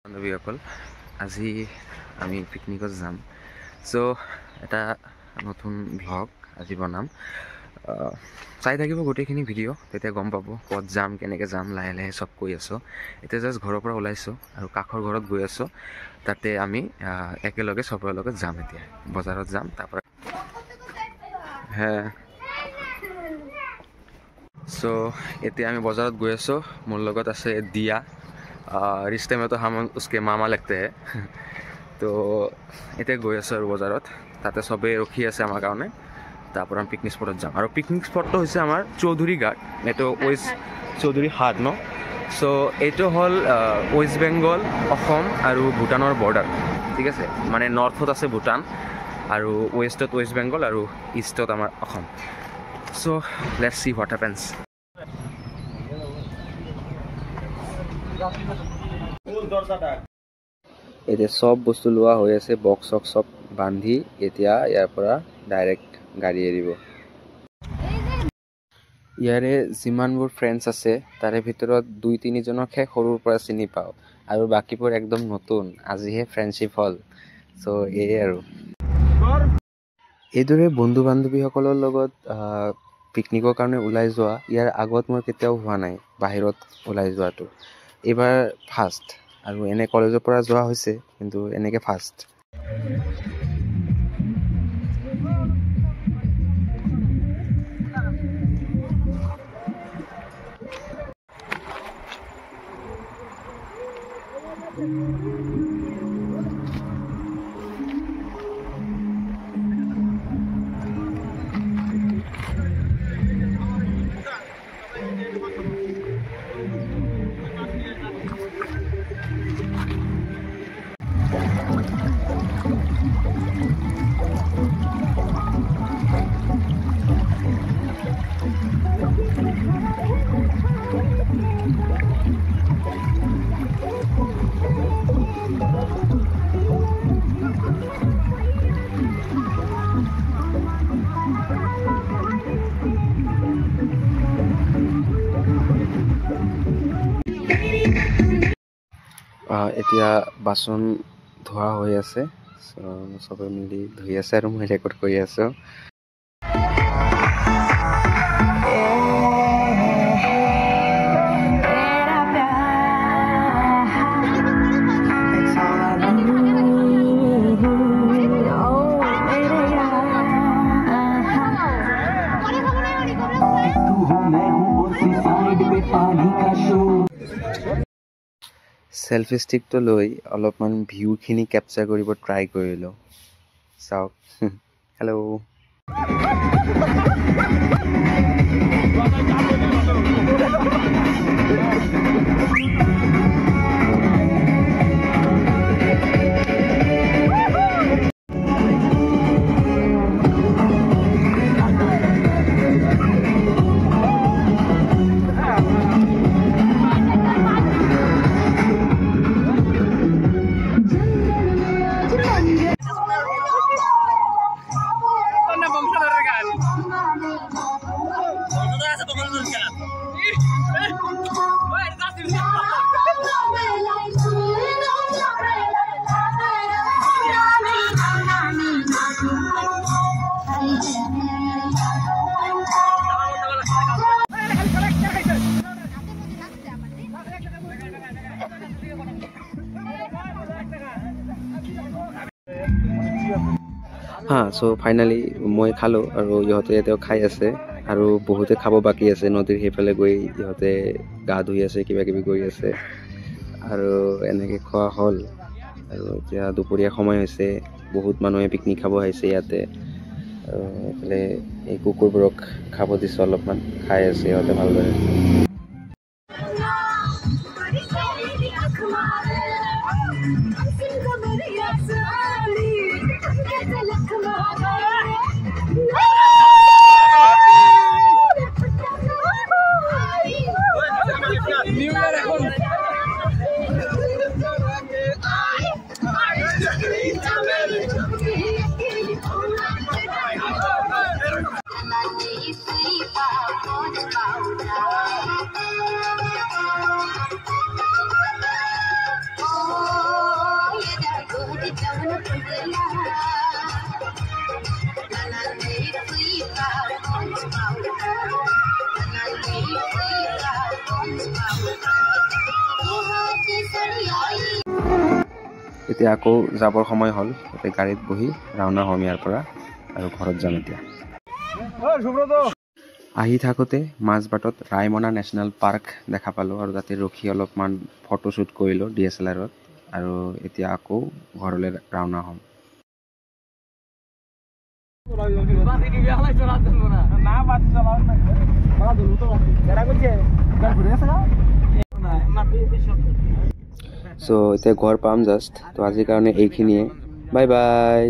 বান্ধৱীসকল আজি আমি পিকনিকত যাম সো এটা নতুন ব্লগ আজি বনাম চাই থাকিব গোটেইখিনি ভিডিঅ' তেতিয়া গম পাব ক'ত যাম কেনেকৈ যাম লাহে লাহে চব কৈ আছোঁ এতিয়া জাষ্ট ঘৰৰ পৰা ওলাইছোঁ আৰু কাষৰ ঘৰত গৈ আছোঁ তাতে আমি একেলগে চবৰে লগত যাম এতিয়া বজাৰত যাম তাৰপৰা সো এতিয়া আমি বজাৰত গৈ আছোঁ মোৰ লগত আছে দিয়া रिश्ते में तो हम उसके मामा लगते हैं तो इतने गई आसो और बजारत ताते सबे रखी आसे आमार कारणे तारपर आमी पिकनिक स्पटत जाम और पिकनिक स्पट होइसे आमार चौधुरी घाट एतो वेस्ट चौधुरी हाट न सो एतो हल वेस्ट बेंगल असम और भूटानर बॉर्डर ठीक है माने नर्थत आसे भूटान और वेस्टत वेस्ट बेंगल और ईस्टत आमार Assam so let's see what happens এতিয়া সব বস্তু লোৱা হৈ আছে বক্স চক সব বান্ধি এতিয়া ইয়াৰ পৰা ডাইৰেক্ট গাড়ী এৰিব ইয়াৰে যিমানবোৰ ফ্ৰেণ্ডছ আছে তাৰে ভিতৰত 2-3 জনকহে সৰুৰ পৰা চিনি পাওঁ আৰু বাকীবোৰ একদম নতুন আজিহে ফ্ৰেণ্ডশ্বিপ হ'ল সো এই আৰু এইদৰে বন্ধু বান্ধৱীসকলৰ লগত পিকনিকৰ কাৰণে ওলাই যোৱা ইয়াৰ আগত মোৰ কেতিয়াও হোৱা নাই বাহিৰত ওলাই যোৱাটো এবাৰ ফাৰ্ষ্ট আৰু এনে কলেজৰ পৰা যোৱা হৈছে কিন্তু এনেকৈ ফাৰ্ষ্ট এতিয়া বাচন ধোৱা হৈ আছে সবে মিলি ধুই আছে আৰু মই ৰেকৰ্ড কৰি আছোঁ সেলফি ষ্টিকটো লৈ অলপমান ভিউখিনি কেপচাৰ কৰিব ট্ৰাই কৰিলোঁ চাওক হেল্ল' সো ফাইনেলি মই খালোঁ আৰু ইহঁতে এতিয়াও খাই আছে আৰু বহুতে খাব বাকী আছে নদীৰ সেইফালে গৈ ইহঁতে গা ধুই আছে কিবা কিবি কৰি আছে আৰু এনেকৈ খোৱা হ'ল আৰু এতিয়া দুপৰীয়া সময় হৈছে বহুত মানুহে পিকনিক খাব আহিছে ইয়াতে আৰু এইফালে এই কুকুৰবোৰক খাব দিছোঁ অলপমান খাই আছে ইহঁতে ভালদৰে Oh এতিয়া আকৌ যাবৰ সময় হ'ল, এতিয়া গাড়ীত বহি ৰাওনা হ'ম ইয়াৰ পৰা আৰু ঘৰত যাম এতিয়া। আহি থাকোঁতে মাজবাটত ৰায়মনা নেশ্যনেল পাৰ্ক দেখা পালোঁ আৰু তাতে ৰখি অলপমান ফটোশ্বুট কৰিলোঁ DSLR-ত আৰু এতিয়া আকৌ ঘৰলৈ ৰাওনা হ'ম। চ' এতিয়া ঘৰ পাম জাষ্ট, তো আজিৰ কাৰণে এইখিনিয়ে, বাই বাই।